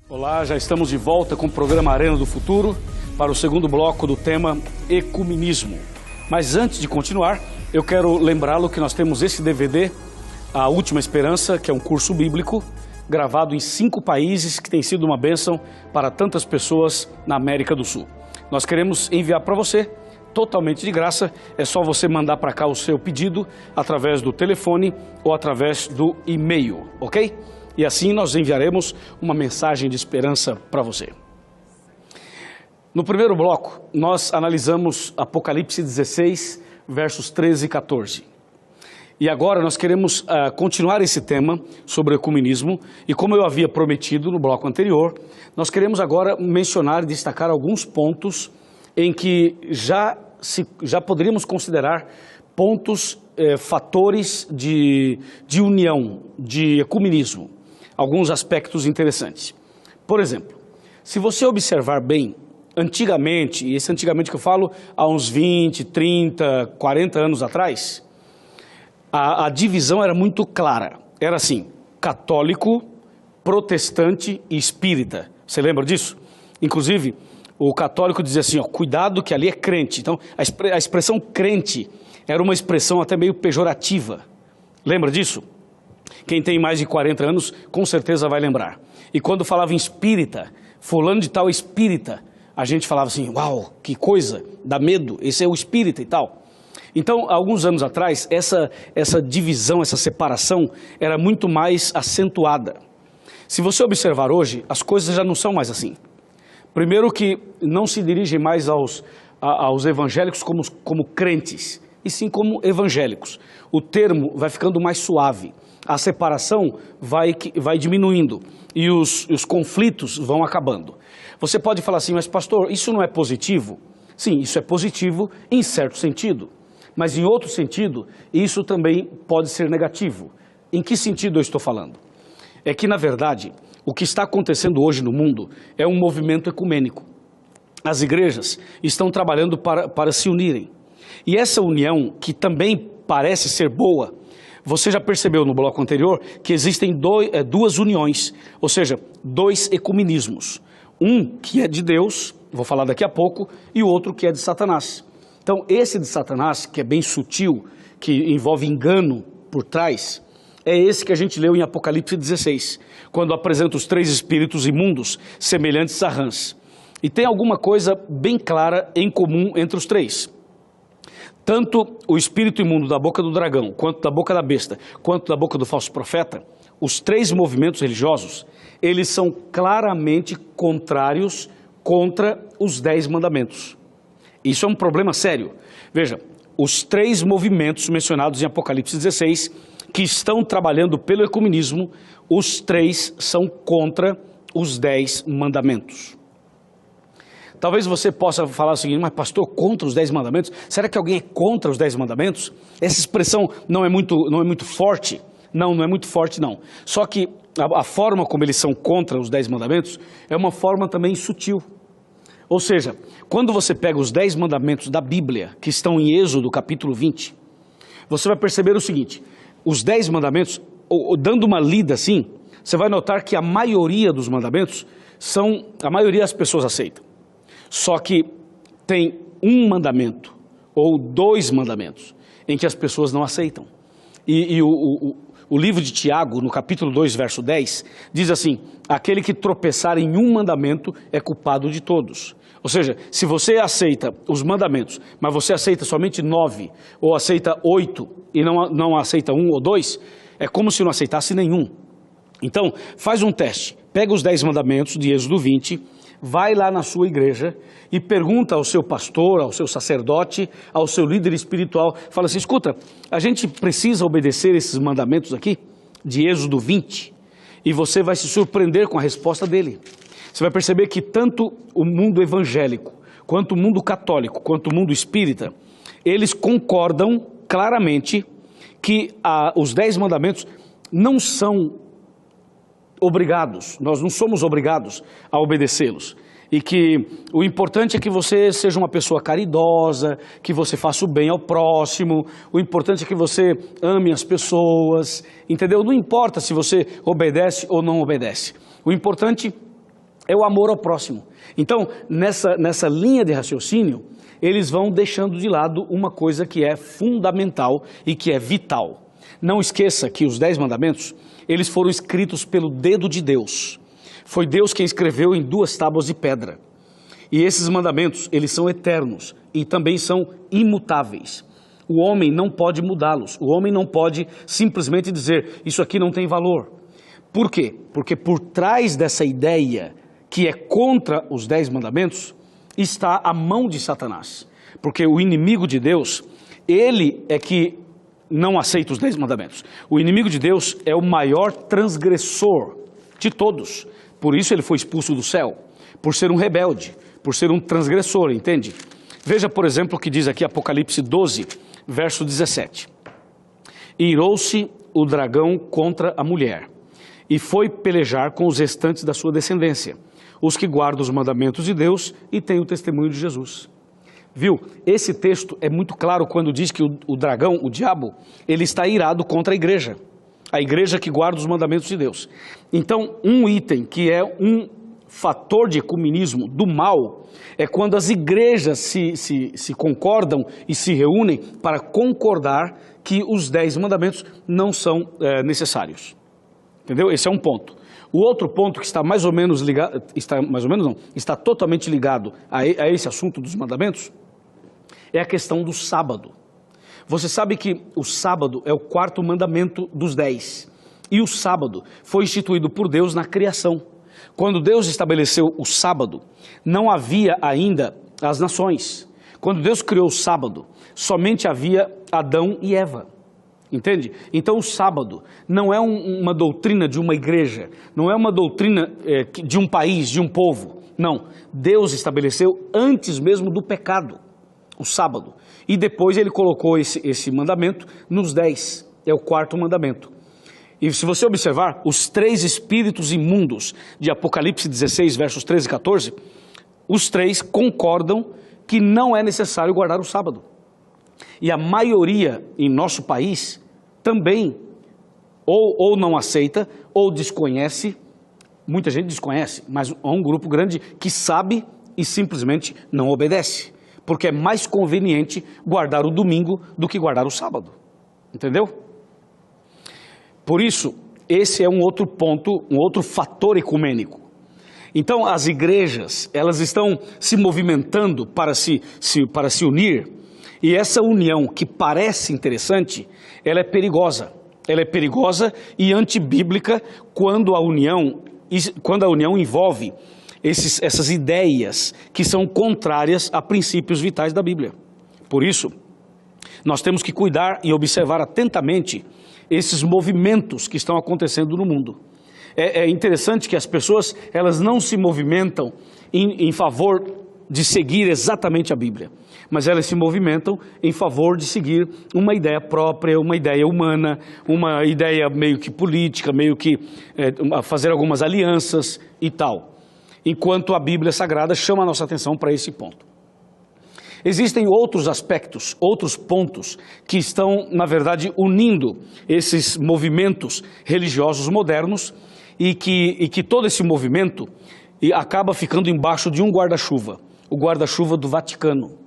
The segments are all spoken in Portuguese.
Olá, já estamos de volta com o programa Arena do Futuro para o segundo bloco do tema Ecumenismo. Mas antes de continuar, eu quero lembrá-lo que nós temos esse DVD, A Última Esperança, que é um curso bíblico, gravado em 5 países, que tem sido uma bênção para tantas pessoas na América do Sul. Nós queremos enviar para você, totalmente de graça, é só você mandar para cá o seu pedido através do telefone ou através do e-mail, ok? E assim nós enviaremos uma mensagem de esperança para você. No primeiro bloco, nós analisamos Apocalipse 16, versos 13 e 14. E agora nós queremos continuar esse tema sobre o ecumenismo. E como eu havia prometido no bloco anterior, nós queremos agora mencionar e destacar alguns pontos em que já poderíamos considerar pontos, fatores de união, de ecumenismo. Alguns aspectos interessantes. Por exemplo, se você observar bem, antigamente, e esse antigamente que eu falo há uns 20, 30, 40 anos atrás, a divisão era muito clara. Era assim, católico, protestante e espírita. Você lembra disso? Inclusive, o católico dizia assim, ó, cuidado que ali é crente. Então, a expressão crente era uma expressão até meio pejorativa. Lembra disso? Quem tem mais de 40 anos, com certeza vai lembrar. E quando falava em espírita, fulano de tal espírita, a gente falava assim, uau, que coisa, dá medo, esse é o espírita e tal. Então, alguns anos atrás, essa divisão, essa separação era muito mais acentuada. Se você observar hoje, as coisas já não são mais assim. Primeiro que não se dirigem mais aos evangélicos como crentes, e sim como evangélicos. O termo vai ficando mais suave. A separação vai diminuindo e os conflitos vão acabando. Você pode falar assim, mas pastor, isso não é positivo? Sim, isso é positivo em certo sentido, mas em outro sentido, isso também pode ser negativo. Em que sentido eu estou falando? É que, na verdade, o que está acontecendo hoje no mundo é um movimento ecumênico. As igrejas estão trabalhando para se unirem. E essa união, que também parece ser boa, você já percebeu no bloco anterior que existem duas uniões, ou seja, 2 ecumenismos. Um que é de Deus, vou falar daqui a pouco, e o outro que é de Satanás. Então, esse de Satanás, que é bem sutil, que envolve engano por trás, é esse que a gente leu em Apocalipse 16, quando apresenta os 3 espíritos imundos, semelhantes a rãs. E tem alguma coisa bem clara em comum entre os 3. Tanto o espírito imundo da boca do dragão, quanto da boca da besta, quanto da boca do falso profeta, os 3 movimentos religiosos, eles são claramente contrários contra os 10 mandamentos. Isso é um problema sério. Veja, os 3 movimentos mencionados em Apocalipse 16, que estão trabalhando pelo ecumenismo, os 3 são contra os 10 mandamentos. Talvez você possa falar o seguinte, mas pastor, contra os 10 mandamentos? Será que alguém é contra os 10 mandamentos? Essa expressão não é muito forte? Não é muito forte não. Só que a forma como eles são contra os 10 mandamentos é uma forma também sutil. Ou seja, quando você pega os 10 mandamentos da Bíblia, que estão em Êxodo capítulo 20, você vai perceber o seguinte, os 10 mandamentos, dando uma lida assim, você vai notar que a maioria dos mandamentos a maioria das pessoas aceitam. Só que tem um mandamento, ou 2 mandamentos, em que as pessoas não aceitam. E o livro de Tiago, no capítulo 2, verso 10, diz assim, aquele que tropeçar em um mandamento é culpado de todos. Ou seja, se você aceita os mandamentos, mas você aceita somente 9, ou aceita 8, e não aceita 1 ou 2, é como se não aceitasse nenhum. Então, faz um teste, pega os 10 mandamentos de Êxodo 20, vai lá na sua igreja e pergunta ao seu pastor, ao seu sacerdote, ao seu líder espiritual, fala assim, escuta, a gente precisa obedecer esses mandamentos aqui, de Êxodo 20, e você vai se surpreender com a resposta dele. Você vai perceber que tanto o mundo evangélico, quanto o mundo católico, quanto o mundo espírita, eles concordam claramente que os 10 mandamentos não são obrigados, nós não somos obrigados a obedecê-los. E que o importante é que você seja uma pessoa caridosa, que você faça o bem ao próximo, o importante é que você ame as pessoas, entendeu? Não importa se você obedece ou não obedece. O importante é o amor ao próximo. Então, nessa linha de raciocínio, eles vão deixando de lado uma coisa que é fundamental e que é vital. Não esqueça que os 10 mandamentos, eles foram escritos pelo dedo de Deus. Foi Deus quem escreveu em 2 tábuas de pedra. E esses mandamentos, eles são eternos e também são imutáveis. O homem não pode mudá-los. O homem não pode simplesmente dizer, isso aqui não tem valor. Por quê? Porque por trás dessa ideia que é contra os 10 mandamentos, está a mão de Satanás. Porque o inimigo de Deus, ele é que não aceita os 10 mandamentos. O inimigo de Deus é o maior transgressor de todos. Por isso ele foi expulso do céu, por ser um rebelde, por ser um transgressor, entende? Veja, por exemplo, o que diz aqui Apocalipse 12, verso 17. Irou-se o dragão contra a mulher, e foi pelejar com os restantes da sua descendência, os que guardam os mandamentos de Deus e têm o testemunho de Jesus. Viu? Esse texto é muito claro quando diz que o dragão, o diabo, ele está irado contra a igreja que guarda os mandamentos de Deus. Então, um item que é um fator de ecumenismo do mal é quando as igrejas se concordam e se reúnem para concordar que os 10 mandamentos não são necessários. Entendeu? Esse é um ponto. O outro ponto que está mais ou menos ligado, está totalmente ligado a esse assunto dos mandamentos, é a questão do sábado. Você sabe que o sábado é o 4º mandamento dos 10. E o sábado foi instituído por Deus na criação. Quando Deus estabeleceu o sábado, não havia ainda as nações. Quando Deus criou o sábado, somente havia Adão e Eva. Entende? Então o sábado não é uma doutrina de uma igreja, não é uma doutrina de um país, de um povo. Não, Deus estabeleceu antes mesmo do pecado, o sábado. E depois ele colocou esse mandamento nos 10, é o 4º mandamento. E se você observar, os 3 espíritos imundos de Apocalipse 16, versos 13 e 14, os 3 concordam que não é necessário guardar o sábado. E a maioria em nosso país também ou não aceita ou desconhece, muita gente desconhece, mas há um grupo grande que sabe e simplesmente não obedece, porque é mais conveniente guardar o domingo do que guardar o sábado, entendeu? Por isso, esse é um outro ponto, um outro fator ecumênico. Então as igrejas, elas estão se movimentando para se unir. E essa união, que parece interessante, ela é perigosa. Ela é perigosa e antibíblica quando a união envolve essas ideias que são contrárias a princípios vitais da Bíblia. Por isso, nós temos que cuidar e observar atentamente esses movimentos que estão acontecendo no mundo. É interessante que as pessoas, elas não se movimentam em favor de seguir exatamente a Bíblia, mas elas se movimentam em favor de seguir uma ideia própria, uma ideia humana, uma ideia meio que política, meio que fazer algumas alianças e tal, enquanto a Bíblia Sagrada chama a nossa atenção para esse ponto. Existem outros aspectos, outros pontos que estão, na verdade, unindo esses movimentos religiosos modernos e que todo esse movimento acaba ficando embaixo de um guarda-chuva, o guarda-chuva do Vaticano.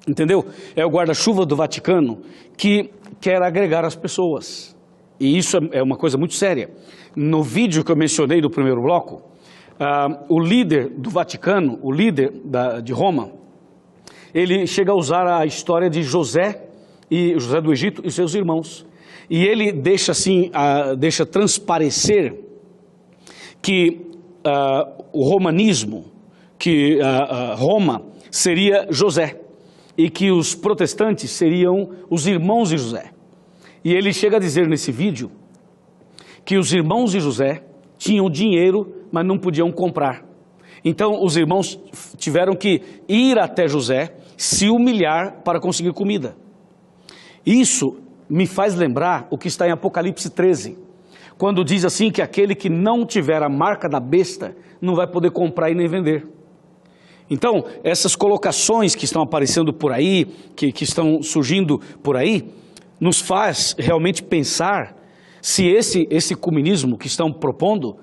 Entendeu? É o guarda-chuva do Vaticano que quer agregar as pessoas. E isso é uma coisa muito séria. No vídeo que eu mencionei do primeiro bloco, o líder do Vaticano, o líder de Roma, ele chega a usar a história de José do Egito e seus irmãos. E ele deixa transparecer que o romanismo, que Roma seria José, e que os protestantes seriam os irmãos de José. E ele chega a dizer nesse vídeo que os irmãos de José tinham dinheiro, mas não podiam comprar. Então os irmãos tiveram que ir até José, se humilhar para conseguir comida. Isso me faz lembrar o que está em Apocalipse 13, quando diz assim que aquele que não tiver a marca da besta não vai poder comprar e nem vender. Então, essas colocações que estão aparecendo por aí, que estão surgindo por aí, nos faz realmente pensar se esse comunismo que estão propondo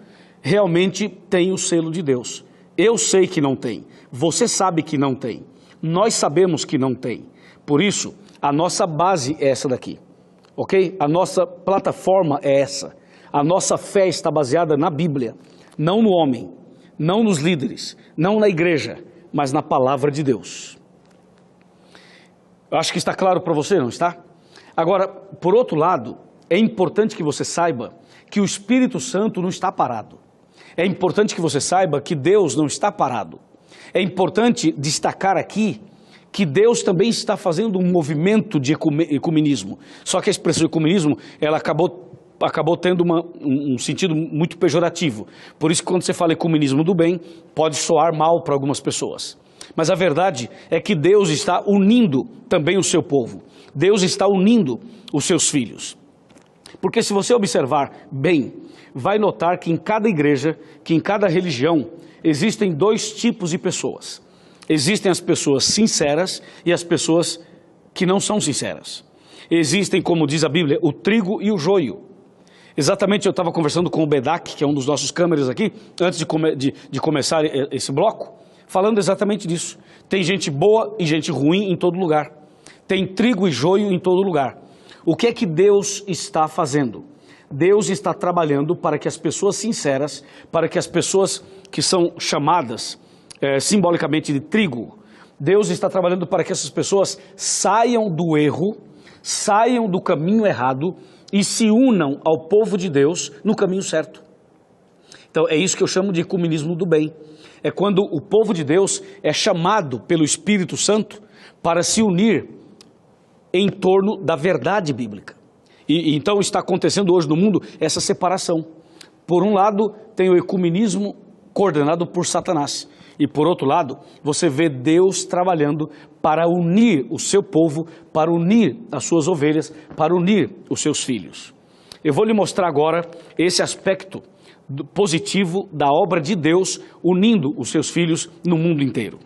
realmente tem o selo de Deus. Eu sei que não tem, você sabe que não tem, nós sabemos que não tem. Por isso, a nossa base é essa daqui, ok? A nossa plataforma é essa. A nossa fé está baseada na Bíblia, não no homem, não nos líderes, não na igreja, mas na palavra de Deus. Eu acho que está claro para você, não está? Agora, por outro lado, é importante que você saiba que o Espírito Santo não está parado. É importante que você saiba que Deus não está parado. É importante destacar aqui que Deus também está fazendo um movimento de ecumenismo. Só que a expressão ecumenismo, ela acabou tendo um sentido muito pejorativo. Por isso que quando você fala ecumenismo do bem, pode soar mal para algumas pessoas. Mas a verdade é que Deus está unindo também o seu povo. Deus está unindo os seus filhos. Porque se você observar bem, vai notar que em cada igreja, que em cada religião, existem dois tipos de pessoas. Existem as pessoas sinceras e as pessoas que não são sinceras. Existem, como diz a Bíblia, o trigo e o joio. Exatamente, eu estava conversando com o Bedak, que é um dos nossos câmeras aqui, antes de começar esse bloco, falando exatamente disso. Tem gente boa e gente ruim em todo lugar. Tem trigo e joio em todo lugar. O que é que Deus está fazendo? Deus está trabalhando para que as pessoas sinceras, para que as pessoas que são chamadas simbolicamente de trigo, Deus está trabalhando para que essas pessoas saiam do erro, saiam do caminho errado e se unam ao povo de Deus no caminho certo. Então é isso que eu chamo de ecumenismo do bem. É quando o povo de Deus é chamado pelo Espírito Santo para se unir em torno da verdade bíblica. E então está acontecendo hoje no mundo essa separação. Por um lado, tem o ecumenismo coordenado por Satanás. E por outro lado, você vê Deus trabalhando para unir o seu povo, para unir as suas ovelhas, para unir os seus filhos. Eu vou lhe mostrar agora esse aspecto positivo da obra de Deus unindo os seus filhos no mundo inteiro.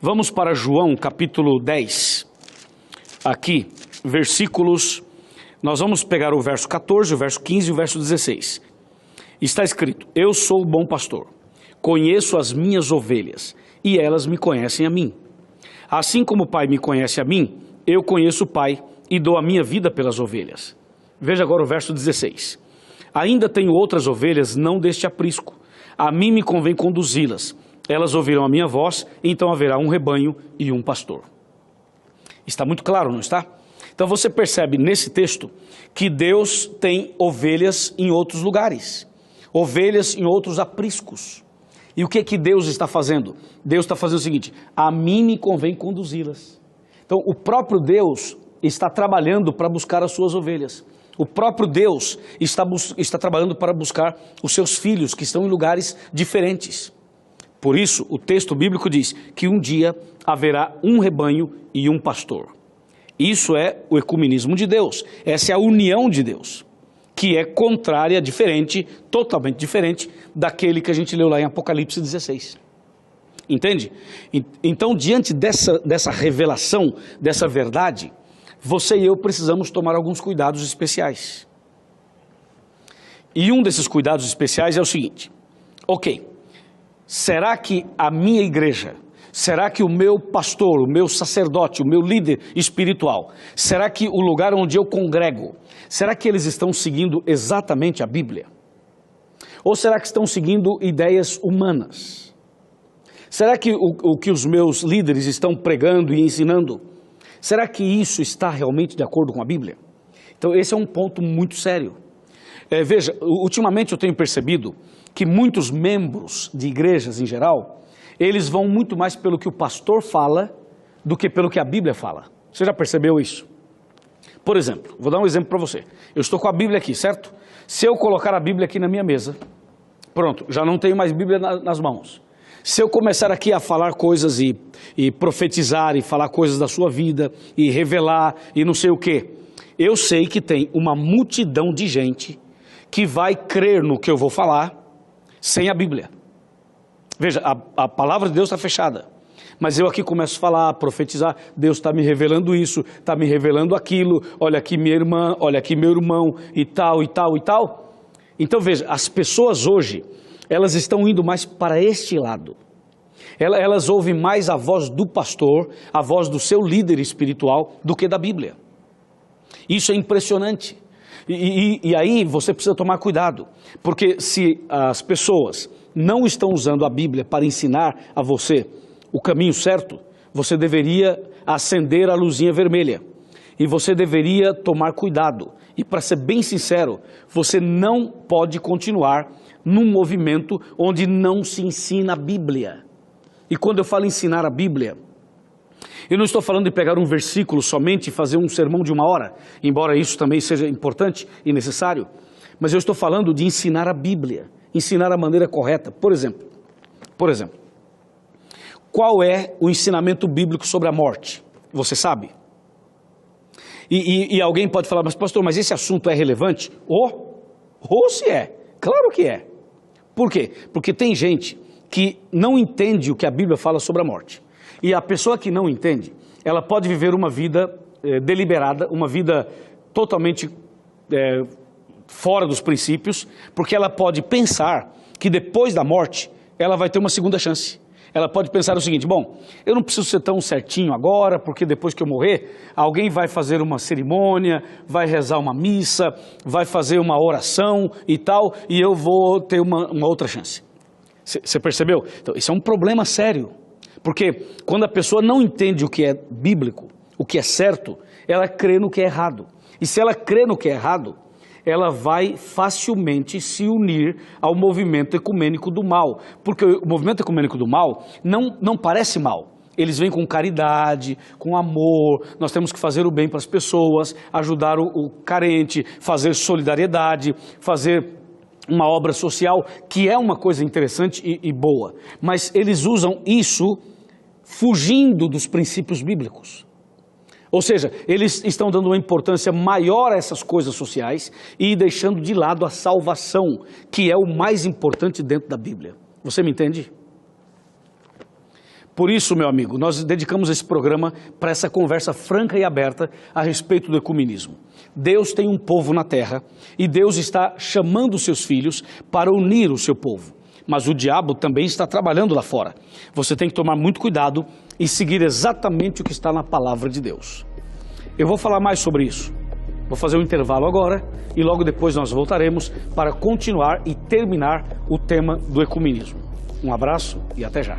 Vamos para João capítulo 10. Aqui, versículos, nós vamos pegar o verso 14, o verso 15 e o verso 16. Está escrito: eu sou o bom pastor, conheço as minhas ovelhas e elas me conhecem a mim. Assim como o Pai me conhece a mim, eu conheço o Pai e dou a minha vida pelas ovelhas. Veja agora o verso 16. Ainda tenho outras ovelhas não deste aprisco. A mim me convém conduzi-las. Elas ouvirão a minha voz, então haverá um rebanho e um pastor. Está muito claro, não está? Então você percebe nesse texto que Deus tem ovelhas em outros lugares, ovelhas em outros apriscos. E o que é que Deus está fazendo? Deus está fazendo o seguinte: a mim me convém conduzi-las. Então o próprio Deus está trabalhando para buscar as suas ovelhas. O próprio Deus está trabalhando para buscar os seus filhos que estão em lugares diferentes. Por isso, o texto bíblico diz que um dia haverá um rebanho e um pastor. Isso é o ecumenismo de Deus. Essa é a união de Deus, que é contrária, diferente, totalmente diferente daquele que a gente leu lá em Apocalipse 16. Entende? Então, diante dessa revelação, dessa verdade, você e eu precisamos tomar alguns cuidados especiais. E um desses cuidados especiais é o seguinte: ok, será que a minha igreja, será que o meu pastor, o meu sacerdote, o meu líder espiritual, será que o lugar onde eu congrego, será que eles estão seguindo exatamente a Bíblia? Ou será que estão seguindo ideias humanas? Será que o que os meus líderes estão pregando e ensinando, será que isso está realmente de acordo com a Bíblia? Então esse é um ponto muito sério. Veja, ultimamente eu tenho percebido que muitos membros de igrejas em geral, eles vão muito mais pelo que o pastor fala do que pelo que a Bíblia fala. Você já percebeu isso? Por exemplo, vou dar um exemplo para você. Eu estou com a Bíblia aqui, certo? Se eu colocar a Bíblia aqui na minha mesa, pronto, já não tenho mais Bíblia nas mãos. Se eu começar aqui a falar coisas e profetizar e falar coisas da sua vida e revelar e não sei o quê, eu sei que tem uma multidão de gente que vai crer no que eu vou falar sem a Bíblia. Veja, a palavra de Deus está fechada, mas eu aqui começo a falar, a profetizar, Deus está me revelando isso, está me revelando aquilo, olha aqui minha irmã, olha aqui meu irmão e tal, e tal, e tal. Então veja, as pessoas hoje, elas estão indo mais para este lado. Elas ouvem mais a voz do pastor, a voz do seu líder espiritual, do que da Bíblia. Isso é impressionante. E aí você precisa tomar cuidado, porque se as pessoas não estão usando a Bíblia para ensinar a você o caminho certo, você deveria acender a luzinha vermelha. E você deveria tomar cuidado. E para ser bem sincero, você não pode continuar num movimento onde não se ensina a Bíblia. E quando eu falo ensinar a Bíblia, eu não estou falando de pegar um versículo somente e fazer um sermão de 1 hora, embora isso também seja importante e necessário, mas eu estou falando de ensinar a Bíblia, ensinar a maneira correta. Por exemplo, qual é o ensinamento bíblico sobre a morte? Você sabe? E alguém pode falar, mas pastor, mas esse assunto é relevante? Ou se é, claro que é. Por quê? Porque tem gente que não entende o que a Bíblia fala sobre a morte. E a pessoa que não entende, ela pode viver uma vida deliberada, uma vida totalmente fora dos princípios, porque ela pode pensar que depois da morte, ela vai ter uma segunda chance. Ela pode pensar o seguinte, bom, eu não preciso ser tão certinho agora, porque depois que eu morrer, alguém vai fazer uma cerimônia, vai rezar uma missa, vai fazer uma oração e tal, e eu vou ter uma outra chance. Você percebeu? Então, isso é um problema sério, porque quando a pessoa não entende o que é bíblico, o que é certo, ela crê no que é errado. E se ela crê no que é errado, ela vai facilmente se unir ao movimento ecumênico do mal. Porque o movimento ecumênico do mal não parece mal. Eles vêm com caridade, com amor, nós temos que fazer o bem para as pessoas, ajudar o carente, fazer solidariedade, fazer uma obra social, que é uma coisa interessante e boa. Mas eles usam isso fugindo dos princípios bíblicos. Ou seja, eles estão dando uma importância maior a essas coisas sociais e deixando de lado a salvação, que é o mais importante dentro da Bíblia. Você me entende? Por isso, meu amigo, nós dedicamos esse programa para essa conversa franca e aberta a respeito do ecumenismo. Deus tem um povo na terra e Deus está chamando os seus filhos para unir o seu povo. Mas o diabo também está trabalhando lá fora. Você tem que tomar muito cuidado e seguir exatamente o que está na palavra de Deus. Eu vou falar mais sobre isso. Vou fazer um intervalo agora e logo depois nós voltaremos para continuar e terminar o tema do ecumenismo. Um abraço e até já.